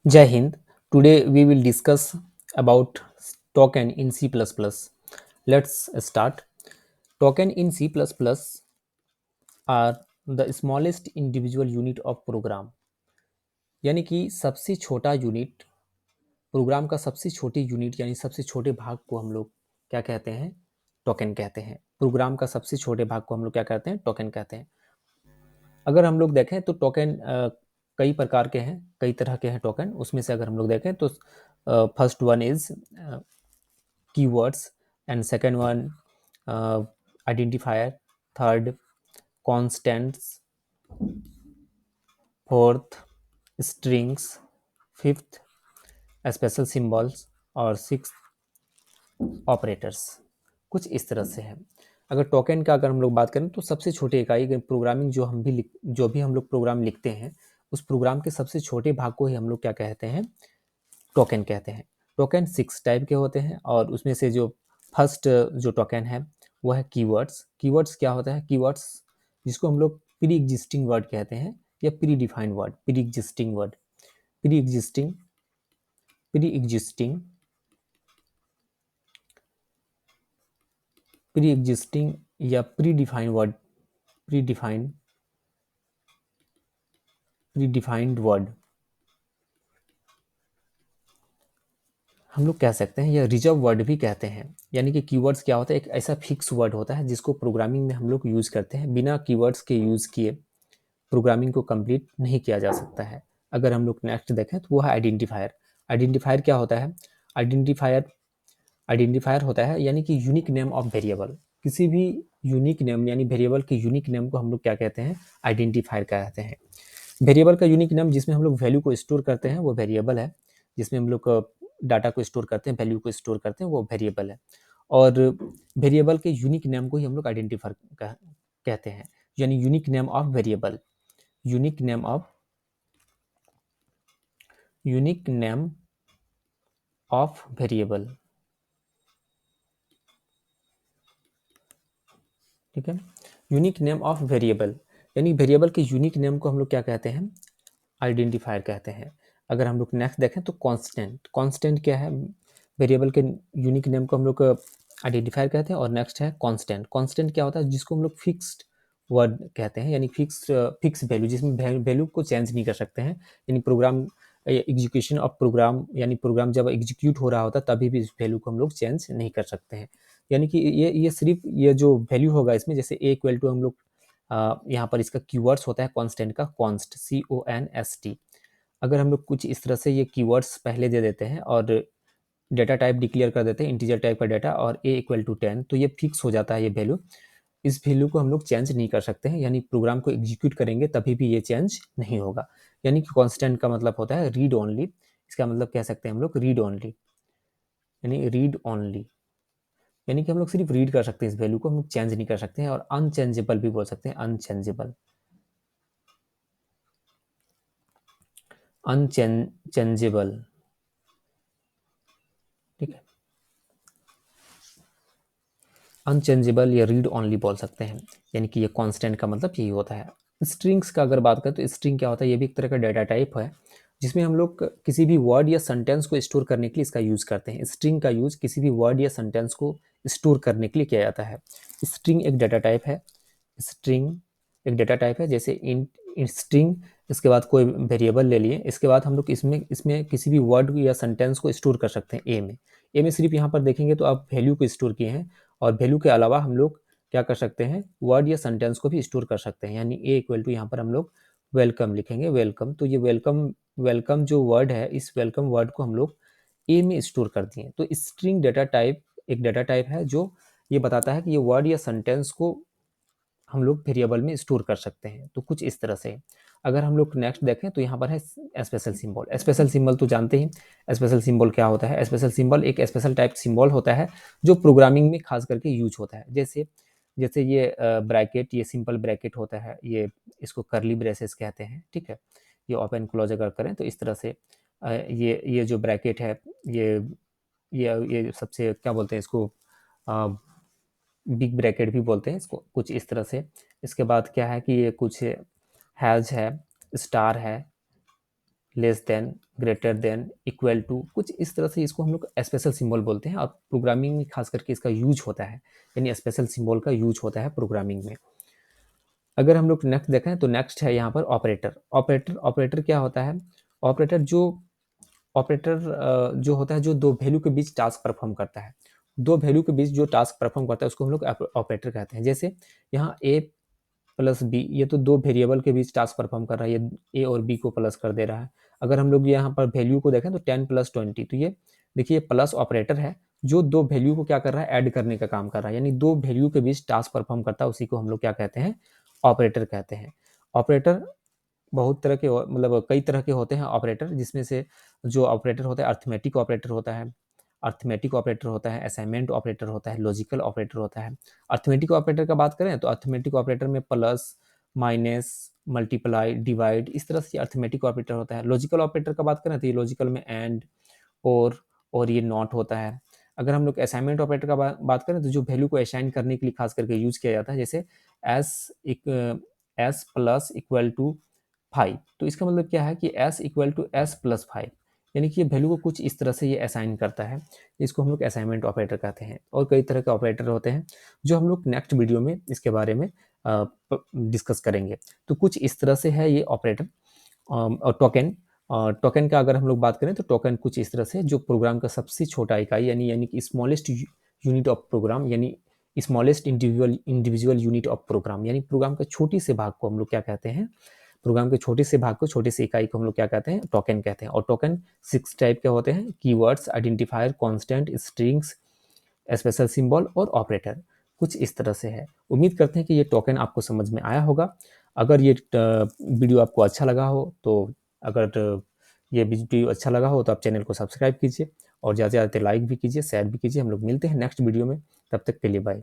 Jai Hind. Today we will discuss about token in C++. Let's start. Token in C++ are the smallest individual unit of program. यानी कि सबसे छोटा unit, programme का सबसे छोटी unit यानी सबसे छोटे भाग को हम लोग क्या कहते हैं? टोकन कहते हैं। प्रोग्राम का सबसे छोटे भाग को हम लोग क्या कहते हैं? टोकन कहते हैं। अगर हम लोग देखें तो टोकन कई प्रकार के हैं, कई तरह के हैं टोकन। उसमें से अगर हम लोग देखें तो first one is keywords, and second one identifier, third constants, fourth strings, fifth special symbols और सिक्स्थ ऑपरेटर्स। कुछ इस तरह से है। अगर टोकन का अगर हम लोग बात करें तो सबसे छोटी इकाई प्रोग्रामिंग जो भी हम लोग प्रोग्राम लिखते हैं उस प्रोग्राम के सबसे छोटे भाग को ही हम लोग क्या कहते हैं? टोकन कहते हैं। टोकन 6 टाइप के होते हैं और उसमें से जो फर्स्ट जो टोकन है वो है कीवर्ड्स। कीवर्ड्स क्या होता है? कीवर्ड्स जिसको हम लोग प्री एग्जिस्टिंग वर्ड कहते हैं या pre defined word. Pre existing word, pre existing, pre existing, pre existing या pre defined word, pre defined, pre defined word हम लोग कह सकते हैं, या रिजर्व वर्ड भी कहते हैं। यानी कि कीवर्ड्स क्या होता है? एक ऐसा फिक्स वर्ड होता है जिसको प्रोग्रामिंग में हम लोग यूज़ करते हैं। बिना कीवर्ड्स के यूज़ किए प्रोग्रामिंग को कंप्लीट नहीं किया जा सकता है। अगर हम लोग नेक्स्ट देखें तो वो है आइडेंटिफायर। आइडेंटिफायर क्या होता है? आइडेंटिफायर आइडेंटिफायर होता है यानी कि यूनिक नेम ऑफ वेरिएबल। किसी भी यूनिक नेम यानी वेरिएबल के यूनिक नेम को हम लोग क्या कहते हैं? आइडेंटिफायर कहते हैं। वेरिएबल का यूनिक नेम जिसमें हम लोग वैल्यू को स्टोर करते हैं वो वेरिएबल है। जिसमें हम लोग डाटा को स्टोर करते हैं, वैल्यू को स्टोर करते हैं, वो वेरिएबल है। और वेरिएबल के यूनिक नेम को ही हम लोग आइडेंटिफायर कहते हैं। यानी unique name of variable, unique name of, unique name of variable. ठीक है, यूनिक नेम ऑफ वेरिएबल यानी वेरिएबल के यूनिक नेम को हम लोग क्या कहते हैं? आइडेंटिफायर कहते हैं। अगर हम लोग नेक्स्ट देखें तो कांस्टेंट। कांस्टेंट क्या है? वेरिएबल के यूनिक नेम को हम लोग आइडेंटिफायर कहते हैं। और नेक्स्ट है कांस्टेंट। कांस्टेंट क्या होता है? जिसको हम लोग फिक्स्ड वर्ड कहते हैं, यानी फिक्स वैल्यू, जिसमें वैल्यू को चेंज नहीं कर सकते हैं। यानी प्रोग्राम एग्जीक्यूशन ऑफ प्रोग्राम, यानी प्रोग्राम जब एग्जीक्यूट हो रहा होता है तभी भी इस वैल्यू को हम लोग चेंज नहीं कर सकते हैं। यानी कि ये सिर्फ ये जो वैल्यू होगा इसमें, जैसे ए इक्वल टू हम लोग यहाँ पर इसका कीवर्ड्स होता है कांस्टेंट का, कॉन्स्ट, CONST। अगर हम लोग कुछ इस तरह से ये कीवर्ड्स पहले दे देते हैं और डेटा टाइप डिक्लेयर कर देते हैं, इंटीजर टाइप का डेटा, और a इक्वल टू 10, तो ये फिक्स हो जाता है ये वैल्यू। इस वैल्यू को हम लोग चेंज नहीं कर सकते हैं। यानी प्रोग्राम को एग्जीक्यूट करेंगे तभी भी ये चेंज नहीं होगा। यानी कि कांस्टेंट का मतलब होता है रीड ओनली। इसका मतलब कह सकते हैं हम लोग रीड ओनली, यानी रीड ओनली, यानी कि हम लोग सिर्फ रीड कर सकते हैं, इस वैल्यू को हम लोग चेंज नहीं कर सकते हैं। और अनचेंजेबल भी बोल सकते हैं, अनचेंजेबल, अनचेंजेबल। ठीक है, अनचेंजेबल या रीड ओनली बोल सकते हैं। यानी कि ये कांस्टेंट का मतलब यही होता है। स्ट्रिंग्स का अगर बात करें तो स्ट्रिंग क्या होता है? ये भी एक तरह का डाटा टाइप है जिसमें हम लोग किसी भी वर्ड या सेंटेंस को स्टोर करने के लिए इसका यूज़ करते हैं। स्ट्रिंग का यूज़ किसी भी वर्ड या सेंटेंस को स्टोर करने के लिए किया जाता है। स्ट्रिंग एक डाटा टाइप है। स्ट्रिंग एक डाटा टाइप है, जैसे इन स्ट्रिंग, इसके बाद कोई वेरिएबल ले लिए, इसके बाद हम लोग इसमें इसमें किसी भी वर्ड या सेंटेंस को स्टोर कर सकते हैं। ए में सिर्फ यहाँ पर देखेंगे तो आप वैल्यू को स्टोर किए हैं, और वैल्यू के अलावा हम लोग क्या कर सकते हैं? वर्ड या सेंटेंस को भी स्टोर कर सकते हैं। यानी ए इक्वल टू यहाँ पर हम लोग वेलकम लिखेंगे, वेलकम। तो ये वेलकम, वेलकम जो वर्ड है, इस वेलकम वर्ड को हम लोग ए में स्टोर कर दिए। तो स्ट्रिंग डाटा टाइप एक डाटा टाइप है जो ये बताता है कि ये वर्ड या सेंटेंस को हम लोग वेरिएबल में स्टोर कर सकते हैं। तो कुछ इस तरह से। अगर हम लोग नेक्स्ट देखें तो यहाँ पर है स्पेशल सिंबल। स्पेशल सिंबल तो जानते ही, स्पेशल सिंबल क्या होता है? स्पेशल सिंबल एक स्पेशल टाइप सिंबल होता है जो प्रोग्रामिंग में खास करके यूज होता है। जैसे जैसे ये ब्रैकेट, ये सिंपल ब्रैकेट होता है, ये इसको करली ब्रेसेस कहते हैं। ठीक है, ये ओपन क्लोज अगर करें तो इस तरह से ये जो ब्रैकेट है, ये ये सबसे क्या बोलते हैं इसको? बिग ब्रैकेट भी बोलते हैं इसको, कुछ इस तरह से। इसके बाद क्या है कि ये कुछ हैज है, स्टार है, less than, greater than, equal to, कुछ इस तरह से इसको हम लोग स्पेशल सिंबल बोलते हैं और प्रोग्रामिंग में खास करके इसका यूज होता है, यानी स्पेशल सिंबल का यूज होता है प्रोग्रामिंग में। अगर हम लोग नेक्स्ट देखें तो नेक्स्ट है यहाँ पर ऑपरेटर। ऑपरेटर क्या होता है? ऑपरेटर जो होता है जो दो वैल्यू के बीच टास्क परफॉर्म करता है। दो वैल्यू के बीच जो टास्क परफॉर्म करता है उसको हम लोग ऑपरेटर कहते हैं। जैसे यहाँ ए प्लस बी, ये तो दो वेरिएबल के बीच टास्क परफॉर्म कर रहा है, ये ए और बी को प्लस कर दे रहा है। अगर हम लोग यहाँ पर वैल्यू को देखें तो 10 + 20, तो ये देखिए प्लस ऑपरेटर है जो दो वैल्यू को क्या कर रहा है, ऐड करने का काम कर रहा है, यानी दो वैल्यू के बीच टास्क परफॉर्म करता है, उसी को हम लोग क्या कहते हैं, ऑपरेटर कहते हैं। ऑपरेटर बहुत तरह के मतलब कई तरह के होते हैं ऑपरेटर, जिसमें से जो ऑपरेटर होता है अर्थमेटिक ऑपरेटर होता है, असाइनमेंट ऑपरेटर होता है, लॉजिकल ऑपरेटर होता है। अर्थमेटिक ऑपरेटर का बात करें तो अर्थमेटिक ऑपरेटर में प्लस, माइनस, मल्टीप्लाई, डिवाइड, इस तरह से अर्थमेटिक ऑपरेटर होता है। लॉजिकल ऑपरेटर का बात करें तो ये लॉजिकल में एंड, और ये नॉट होता है। अगर हम लोग असाइनमेंट ऑपरेटर का बात करें तो जो वैल्यू को असाइन करने के लिए खास करके यूज किया जाता है, जैसे एस प्लस इक्वल टू 5, तो इसका मतलब क्या है कि s equal to S plus 5, यानी कि ये वैल्यू को कुछ इस तरह से ये असाइन करता है, इसको हम लोग असाइनमेंट ऑपरेटर कहते हैं। और कई तरह के ऑपरेटर होते हैं जो हम लोग नेक्स्ट वीडियो में इसके बारे में डिस्कस करेंगे। तो कुछ इस तरह से है ये ऑपरेटर। और टोकन का अगर हम लोग बात करें तो टोकन कुछ इस तरह से जो प्रोग्राम का सबसे छोटा इकाई यानी कि स्मॉलेस्ट यूनिट ऑफ प्रोग्राम, यानी smallest individual unit of program, यानी प्रोग्राम का छोटी से भाग को हम लोग क्या कहते हैं, प्रोग्राम के छोटे से भाग को, छोटे से इकाई को हम लोग क्या कहते हैं, टोकन कहते हैं। और टोकन 6 टाइप के होते हैं: keywords, identifier, constant, strings, special symbol और ऑपरेटर। कुछ इस तरह से है। उम्मीद करते हैं कि ये टोकन आपको समझ में आया होगा। अगर ये वीडियो आपको अच्छा लगा हो तो, अगर ये वीडियो अच्छा लगा हो तो आप चैनल को सब्सक्राइब कीजिए और ज़्यादा से ज़्यादा लाइक भी कीजिए, शेयर भी कीजिए। हम लोग मिलते हैं नेक्स्ट वीडियो में, तब तक के लिए बाय।